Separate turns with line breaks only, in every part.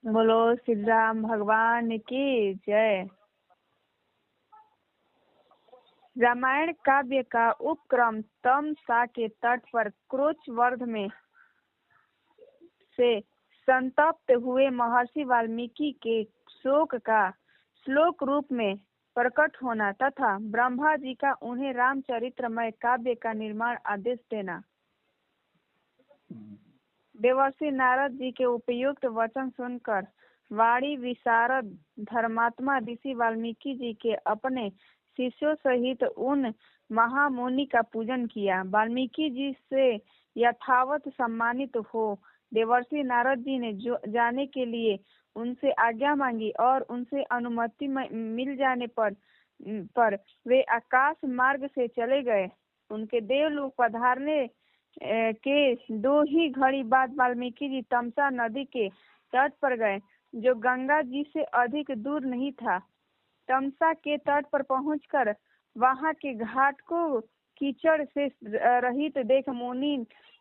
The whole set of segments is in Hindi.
बोलो श्री राम भगवान की जय। रामायण काव्य का उपक्रम तमसा के तट पर क्रोचवर्ध में से संतप्त हुए महर्षि वाल्मीकि के शोक का श्लोक रूप में प्रकट होना तथा ब्रह्मा जी का उन्हें रामचरितमय काव्य का निर्माण आदेश देना। देवर्षि नारद जी के उपयुक्त वचन सुनकर वाणी विशारद धर्मात्मा ऋषि वाल्मीकि जी के अपने शिष्यों सहित उन महामुनि का पूजन किया। वाल्मीकि जी से यथावत सम्मानित हो देवर्षि नारद जी ने जाने के लिए उनसे आज्ञा मांगी और उनसे अनुमति मिल जाने पर वे आकाश मार्ग से चले गए। उनके देवलोक पधारने के 2 ही घड़ी बाद वाल्मीकि जी तमसा नदी के तट पर गए, जो गंगा जी से अधिक दूर नहीं था। तमसा के तट पर पहुंचकर वहां के घाट को कीचड़ से रहित देख मुनि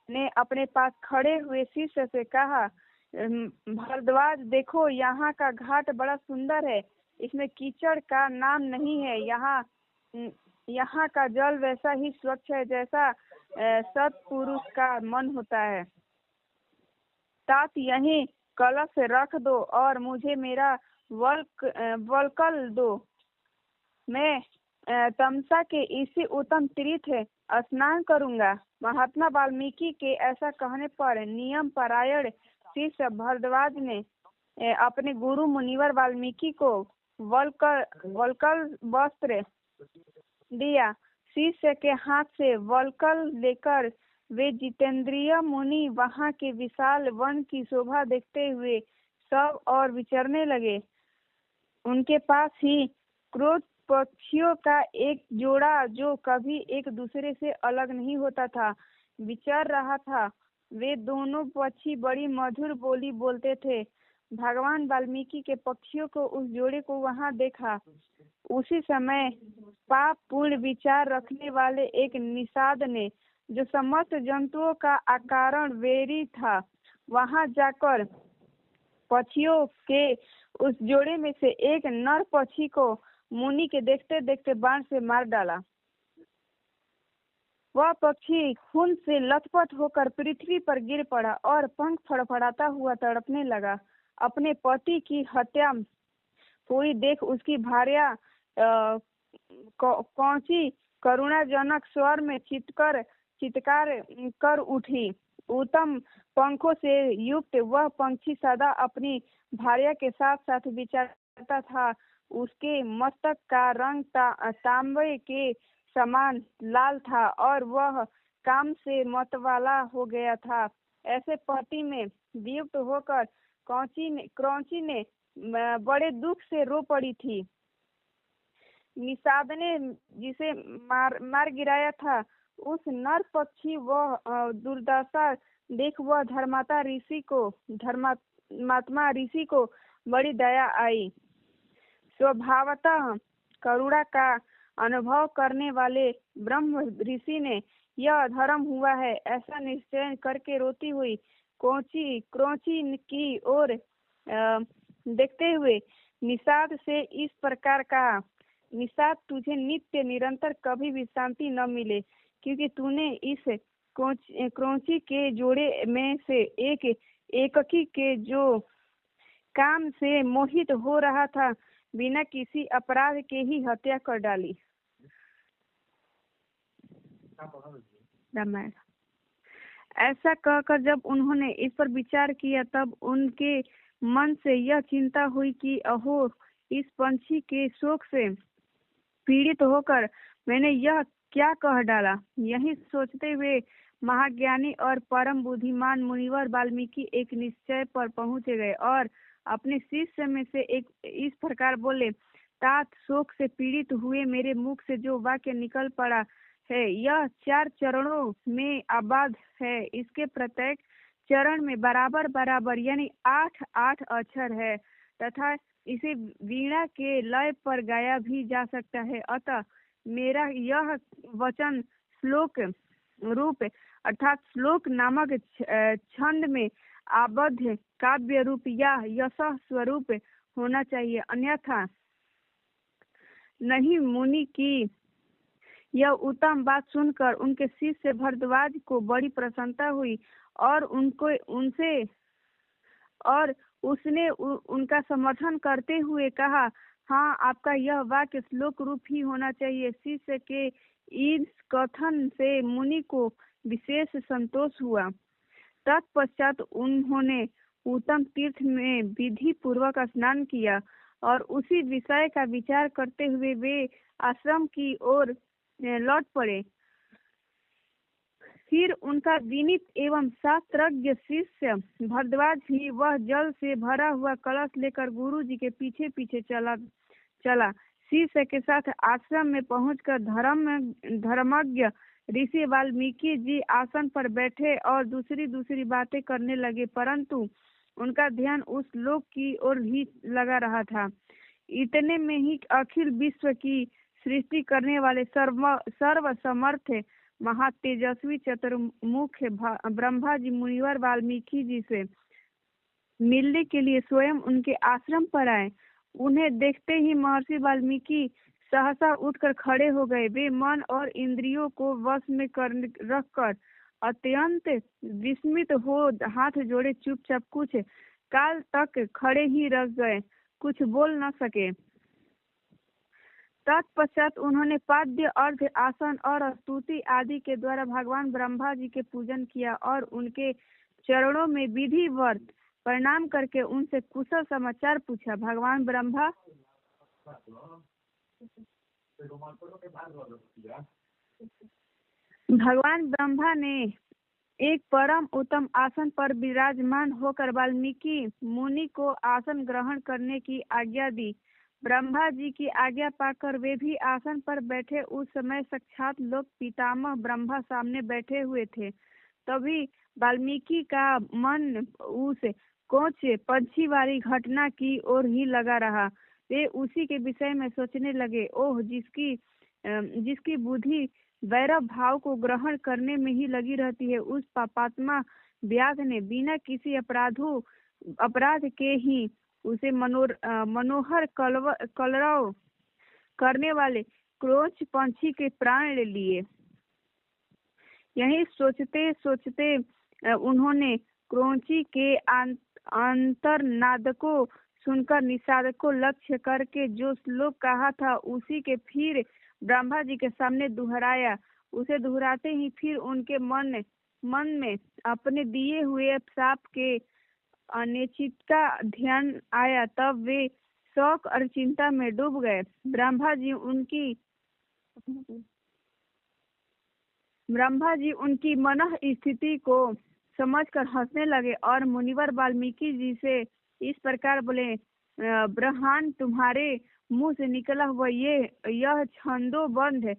ने अपने पास खड़े हुए शिष्य से कहा, भरद्वाज देखो, यहाँ का घाट बड़ा सुंदर है, इसमें कीचड़ का नाम नहीं है। यहाँ का जल वैसा ही स्वच्छ है जैसा सत्पुरुष का मन होता है। तात यहीं कलश रख दो और मुझे मेरा वलकल दो। मैं तमसा के इसी उत्तम तीर्थ स्नान करूंगा। महात्मा वाल्मीकि के ऐसा कहने पर नियम परायण शिष्य भरद्वाज ने अपने गुरु मुनिवर वाल्मीकि को वलकल वस्त्र दिया। शिष्य के हाथ से वलकल लेकर वे जितेंद्रिय मुनि वहां के विशाल वन की शोभा देखते हुए सब और विचरने लगे। उनके पास ही क्रोध पक्षियों का एक जोड़ा, जो कभी एक दूसरे से अलग नहीं होता था, विचर रहा था। वे दोनों पक्षी बड़ी मधुर बोली बोलते थे। भगवान वाल्मीकि के पक्षियों को उस जोड़े को वहां देखा। उसी समय पाप पूर्ण विचार रखने वाले एक निषाद ने, जो समस्त जंतुओं का आकारण वैरी था, वहां जाकर पक्षियों के उस जोड़े में से एक नर पक्षी को मुनि के देखते देखते बाण से मार डाला। वह पक्षी खून से लथपथ होकर पृथ्वी पर गिर पड़ा और पंख फड़फड़ाता हुआ तड़पने लगा। अपने पति की हत्या हुई देख उसकी भार्या कौची करुणाजनक स्वर में चित्कार कर उठी। उत्तम पंखों से युक्त वह पंछी सदा अपनी भार्या के साथ साथ विचरता था। उसके मस्तक का रंग तांबे के समान लाल था और वह काम से मतवाला हो गया था। ऐसे पति में वियुक्त होकर क्रौंची ने बड़े दुख से रो पड़ी थी। निषाद ने जिसे मार गिराया था, उस नर पक्षी वह दुर्दशा देख वह धर्मात्मा ऋषि को बड़ी दया आई। स्वभावतः करुणा का अनुभव करने वाले ब्रह्म ऋषि ने यह धर्म हुआ है ऐसा निश्चय करके रोती हुई क्रौंची की ओर देखते हुए निषाद से इस प्रकार कहा, निषाद, तुझे नित्य निरंतर कभी भी शांति न मिले, क्योंकि तूने इस क्रौंची के जोड़े में से एककी के जो काम से मोहित हो रहा था, बिना किसी अपराध के ही हत्या कर डाली। रामायण। ऐसा कहकर जब उन्होंने इस पर विचार किया, तब उनके मन से यह चिंता हुई कि अहो, इस पंछी के शोक से पीड़ित होकर मैंने यह क्या कह डाला। यही सोचते हुए महाज्ञानी और परम बुद्धिमान मुनिवर वाल्मीकि एक निश्चय पर पहुंच गए और अपने शिष्य में से एक इस प्रकार बोले, तात, शोक से पीड़ित हुए मेरे मुख से जो वाक्य निकल पड़ा है, यह 4 चरणों में आबद्ध है। इसके प्रत्येक चरण में बराबर बराबर यानी 8-8 अक्षर है तथा इसे वीणा के लय पर गाया भी जा सकता है। अतः मेरा यह वचन श्लोक रूप अर्थात श्लोक नामक छंद में आबद्ध काव्य रूप या यश स्वरूप होना चाहिए, अन्यथा नहीं। मुनि की यह उत्तम बात सुनकर उनके शिष्य भरद्वाज को बड़ी प्रसन्नता हुई और उसने उनका समर्थन करते हुए कहा, हाँ, आपका यह वाक्य श्लोक रूप ही होना चाहिए। शिष्य के इस कथन से मुनि को विशेष संतोष हुआ। तत्पश्चात उन्होंने उत्तम तीर्थ में विधि पूर्वक स्नान किया और उसी विषय का विचार करते हुए वे आश्रम की ओर लौट पड़े। फिर उनका विनीत एवं शास्त्रज्ञ शिष्य भरद्वाज भी वह जल से भरा हुआ कलश लेकर गुरु जी के पीछे पीछे चला। शिष्य के साथ आश्रम में पहुंचकर धर्मज्ञ ऋषि वाल्मीकि जी आसन पर बैठे और दूसरी बातें करने लगे, परंतु उनका ध्यान उस लोक की ओर ही लगा रहा था। इतने में ही अखिल विश्व की सृष्टि करने वाले सर्व समर्थ महातेजस्वी चतुर्मुख ब्रह्मा जी मुनिवर वाल्मीकि जी से मिलने के लिए स्वयं उनके आश्रम पर आए। उन्हें देखते ही महर्षि वाल्मीकि सहसा उठकर खड़े हो गए। वे मन और इंद्रियों को वश में रखकर अत्यंत विस्मित हो हाथ जोड़े चुपचाप कुछ काल तक खड़े ही रह गए, कुछ बोल न सके। तत्पश्चात उन्होंने पाद्य, अर्घ्य, आसन और स्तुति आदि के द्वारा भगवान ब्रह्मा जी के पूजन किया और उनके चरणों में विधिवत प्रणाम करके उनसे कुशल समाचार पूछा। भगवान ब्रह्मा ने एक परम उत्तम आसन पर विराजमान होकर वाल्मीकि मुनि को आसन ग्रहण करने की आज्ञा दी। ब्रह्मा जी की आज्ञा पाकर वे भी आसन पर बैठे। उस समय साक्षात लोक पितामह ब्रह्मा सामने बैठे हुए थे। तभी वाल्मीकि का मन उस कोच पंछी वाली घटना की ओर ही लगा रहा। वे उसी के विषय में सोचने लगे। ओह, जिसकी बुद्धि वैरव भाव को ग्रहण करने में ही लगी रहती है, उस पापात्मा व्याध ने बिना किसी अपराध के ही उसे मनोहर कलरव करने वाले क्रोच पंछी के प्राण ले लिए। यही सोचते सोचते उन्होंने क्रोची के अंतर्नाद को सुनकर निषाद को लक्ष्य करके जो श्लोक कहा था उसी के फिर ब्रह्मा जी के सामने दोहराया। उसे दोहराते ही फिर उनके मन में अपने दिए हुए साप के अनिश्चित का ध्यान आया। तब वे शौक और चिंता में डूब गए। ब्रह्मा जी उनकी मनः स्थिति को समझकर हंसने लगे और मुनिवर वाल्मीकि जी से इस प्रकार बोले, ब्रह्मांड तुम्हारे मुंह से निकला हुआ यह छंदोबद्ध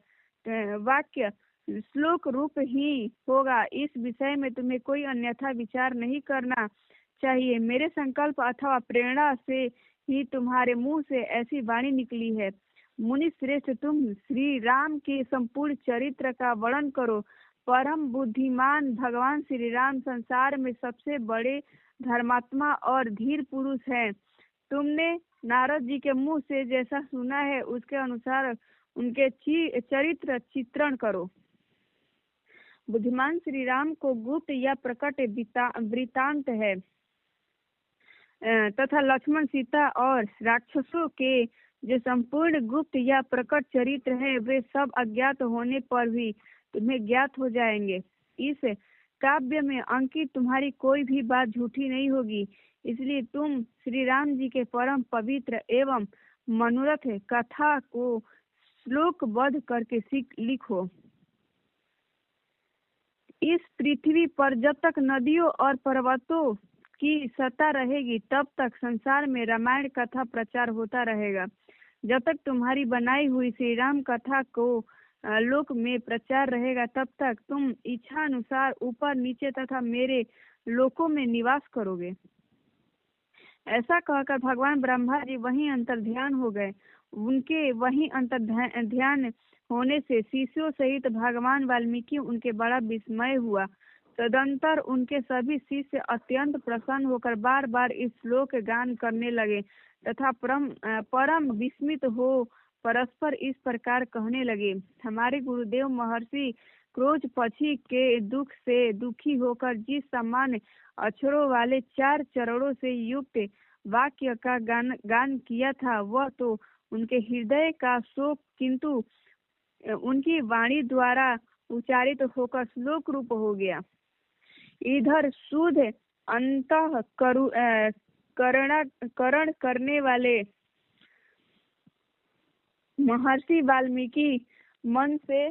वाक्य श्लोक रूप ही होगा। इस विषय में तुम्हें कोई अन्यथा विचार नहीं करना चाहिए। मेरे संकल्प अथवा प्रेरणा से ही तुम्हारे मुंह से ऐसी वाणी निकली है। मुनि श्रेष्ठ, तुम श्री राम के संपूर्ण चरित्र का वर्णन करो। परम बुद्धिमान भगवान श्री राम संसार में सबसे बड़े धर्मात्मा और धीर पुरुष हैं। तुमने नारद जी के मुंह से जैसा सुना है उसके अनुसार उनके चरित्र चित्रण करो। बुद्धिमान श्री राम को गुप्त या प्रकट वृतांत है तथा लक्ष्मण, सीता और राक्षसों के जो संपूर्ण गुप्त या प्रकट चरित्र है वे सब अज्ञात होने पर भी तुम्हें ज्ञात हो जाएंगे। इस काव्य में अंकित तुम्हारी कोई भी बात झूठी नहीं होगी। इसलिए तुम श्री राम जी के परम पवित्र एवं मनोरथ कथा को श्लोकबद्ध करके लिखो। इस पृथ्वी पर जब तक नदियों और पर्वतों की सत्ता रहेगी तब तक संसार में रामायण कथा प्रचार होता रहेगा। जब तक तुम्हारी बनाई हुई श्री राम कथा को लोक में प्रचार रहेगा तब तक तुम इच्छा अनुसार ऊपर नीचे तथा मेरे लोकों में निवास करोगे। ऐसा कहकर भगवान ब्रह्मा जी वहीं अंतर ध्यान हो गए। उनके वहीं अंतर्ध्यान होने से शिष्यों सहित भगवान वाल्मीकि उनके बड़ा विस्मय हुआ। तदंतर उनके सभी शिष्य अत्यंत प्रसन्न होकर बार बार इस श्लोक गान करने लगे तथा परम विस्मित हो परस्पर इस प्रकार कहने लगे। हमारे गुरुदेव महर्षि क्रोध पक्षी के दुख से दुखी होकर जिस सामान्य अक्षरों वाले 4 चरणों से युक्त वाक्य का गान किया था वह तो उनके हृदय का शोक किंतु उनकी वाणी द्वारा उच्चारित होकर श्लोक रूप हो गया। इधर शुद्ध करण करने वाले महर्षि वाल्मीकि मन से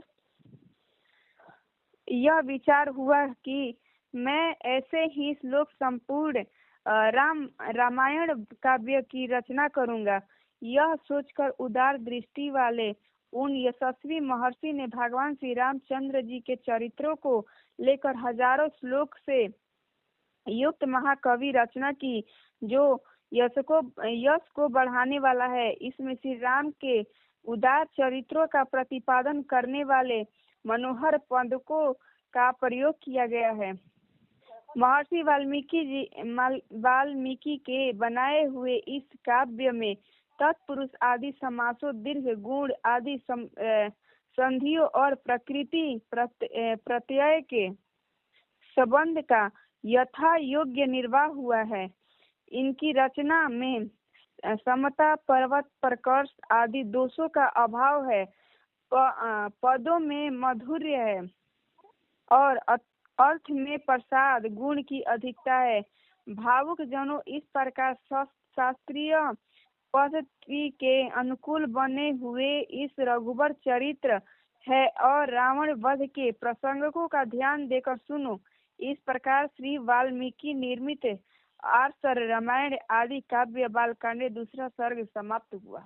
यह विचार हुआ कि मैं ऐसे ही श्लोक संपूर्ण रामायण काव्य की रचना करूंगा। यह सोचकर उदार दृष्टि वाले उन यशस्वी महर्षि ने भगवान श्री रामचंद्र जी के चरित्रों को लेकर हजारों श्लोक से युक्त महाकवि रचना की जो यश को बढ़ाने वाला है। इसमें श्री राम के उदार चरित्रों का प्रतिपादन करने वाले मनोहर पदकों का प्रयोग किया गया है। महर्षि वाल्मीकि के बनाए हुए इस काव्य में तत्पुरुष आदि समासों, दीर्घ, गुण आदि संधियों और प्रकृति प्रत्यय के संबंध का यथा योग्य निर्वाह हुआ है। इनकी रचना में समता, पर्वत, प्रकर्ष आदि दोषों का अभाव है। पदों में माधुर्य है और अर्थ में प्रसाद गुण की अधिकता है। भावुक जनों इस प्रकार शास्त्रीय पद्धति के अनुकूल बने हुए इस रघुबर चरित्र है और रावण वध के प्रसंगों का ध्यान देकर सुनो। इस प्रकार श्री वाल्मीकि निर्मित आर्ष रामायण आदि काव्य बालकांड दूसरा सर्ग समाप्त हुआ।